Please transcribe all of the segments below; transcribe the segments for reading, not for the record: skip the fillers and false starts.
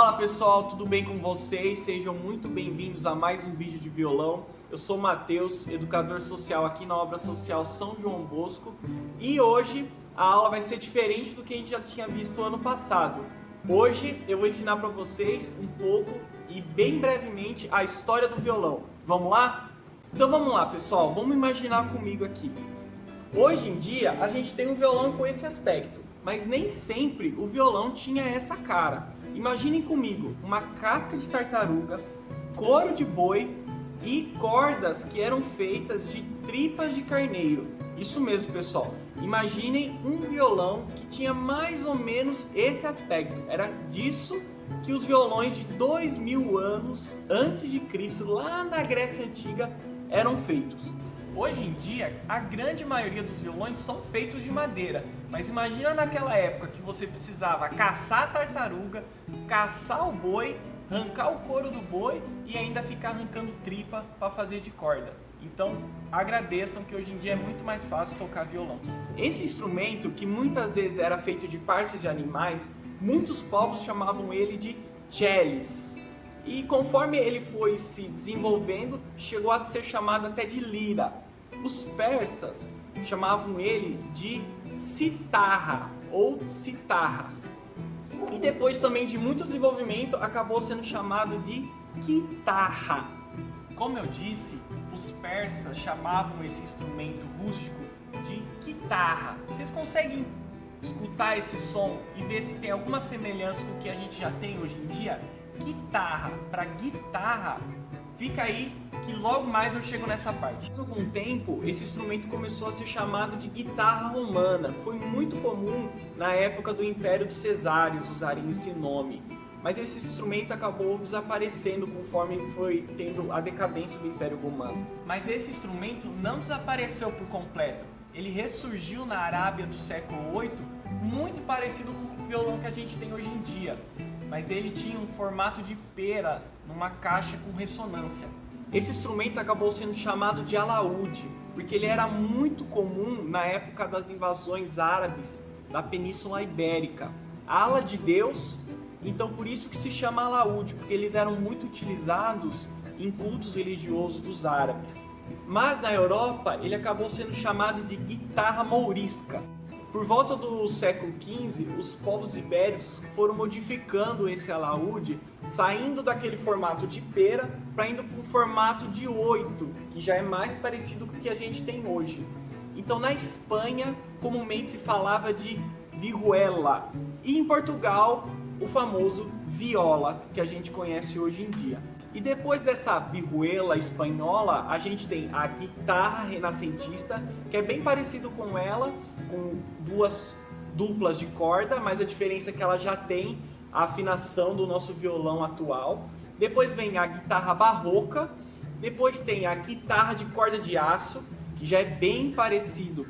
Fala pessoal, tudo bem com vocês? Sejam muito bem-vindos a mais um vídeo de violão. Eu sou o Matheus, educador social aqui na Obra Social São João Bosco, e hoje a aula vai ser diferente do que a gente já tinha visto ano passado. Hoje eu vou ensinar para vocês um pouco e bem brevemente a história do violão. Vamos lá? Então vamos lá pessoal, vamos imaginar comigo aqui. Hoje em dia a gente tem um violão com esse aspecto, mas nem sempre o violão tinha essa cara. Imaginem comigo, uma casca de tartaruga, couro de boi e cordas que eram feitas de tripas de carneiro. Isso mesmo, pessoal. Imaginem um violão que tinha mais ou menos esse aspecto. Era disso que os violões de 2000 anos antes de Cristo, lá na Grécia Antiga, eram feitos. Hoje em dia, a grande maioria dos violões são feitos de madeira, mas imagina naquela época que você precisava caçar a tartaruga, caçar o boi, arrancar o couro do boi e ainda ficar arrancando tripa para fazer de corda. Então, agradeçam que hoje em dia é muito mais fácil tocar violão. Esse instrumento, que muitas vezes era feito de partes de animais, muitos povos chamavam ele de cheles. E conforme ele foi se desenvolvendo, chegou a ser chamado até de lira. Os persas chamavam ele de citarra ou citarra. E depois também de muito desenvolvimento, acabou sendo chamado de guitarra. Como eu disse, os persas chamavam esse instrumento rústico de guitarra. Vocês conseguem escutar esse som e ver se tem alguma semelhança com o que a gente já tem hoje em dia? Guitarra para guitarra, fica aí que logo mais eu chego nessa parte. Por algum tempo, esse instrumento começou a ser chamado de guitarra romana. Foi muito comum na época do Império dos Cesários usarem esse nome. Mas esse instrumento acabou desaparecendo conforme foi tendo a decadência do Império Romano. Mas esse instrumento não desapareceu por completo. Ele ressurgiu na Arábia do século VIII, muito parecido com o violão que a gente tem hoje em dia. Mas ele tinha um formato de pera numa caixa com ressonância. Esse instrumento acabou sendo chamado de alaúde, porque ele era muito comum na época das invasões árabes da Península Ibérica. Ala de Deus, então por isso que se chama alaúde, porque eles eram muito utilizados em cultos religiosos dos árabes. Mas na Europa ele acabou sendo chamado de guitarra mourisca. Por volta do século XV, os povos ibéricos foram modificando esse alaúde, saindo daquele formato de pera para indo para um formato de 8, que já é mais parecido com o que a gente tem hoje. Então na Espanha, comumente se falava de vihuela, e em Portugal, o famoso viola, que a gente conhece hoje em dia. E depois dessa vihuela espanhola, a gente tem a guitarra renascentista, que é bem parecido com ela, com duas duplas de corda, mas a diferença é que ela já tem a afinação do nosso violão atual. Depois vem a guitarra barroca, depois tem a guitarra de corda de aço, que já é bem parecido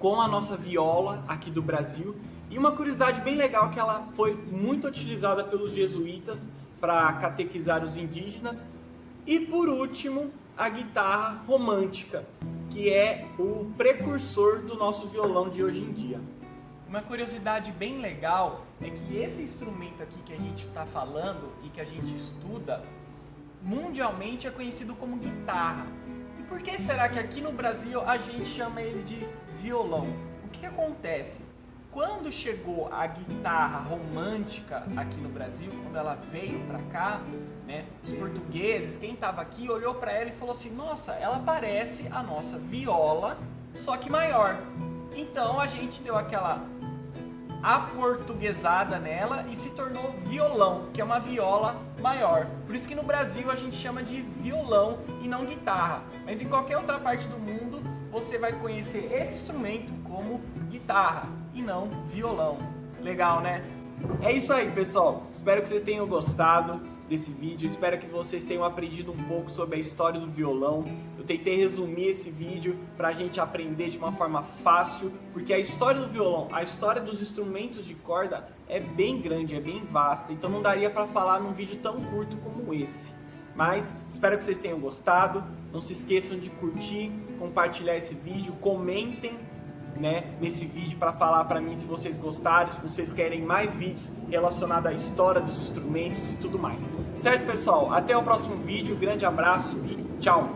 com a nossa viola aqui do Brasil. E uma curiosidade bem legal é que ela foi muito utilizada pelos jesuítas para catequizar os indígenas. E por último, a guitarra romântica, que é o precursor do nosso violão de hoje em dia. Uma curiosidade bem legal é que esse instrumento aqui que a gente está falando e que a gente estuda, mundialmente é conhecido como guitarra. E por que será que aqui no Brasil a gente chama ele de violão? O que acontece? Quando chegou a guitarra romântica aqui no Brasil, quando ela veio para cá, né, os portugueses, quem estava aqui, olhou para ela e falou assim: nossa, ela parece a nossa viola, só que maior. Então a gente deu aquela aportuguesada nela e se tornou violão, que é uma viola maior. Por isso que no Brasil a gente chama de violão e não guitarra. Mas em qualquer outra parte do mundo você vai conhecer esse instrumento como guitarra e não violão. Legal, né? É isso aí, pessoal. Espero que vocês tenham gostado desse vídeo. Espero que vocês tenham aprendido um pouco sobre a história do violão. Eu tentei resumir esse vídeo para a gente aprender de uma forma fácil, porque a história do violão, a história dos instrumentos de corda é bem grande, é bem vasta. Então não daria para falar num vídeo tão curto como esse. Mas espero que vocês tenham gostado. Não se esqueçam de curtir, compartilhar esse vídeo, comentem né, nesse vídeo para falar para mim se vocês gostaram, se vocês querem mais vídeos relacionados à história dos instrumentos e tudo mais. Certo, pessoal? Até o próximo vídeo, grande abraço e tchau!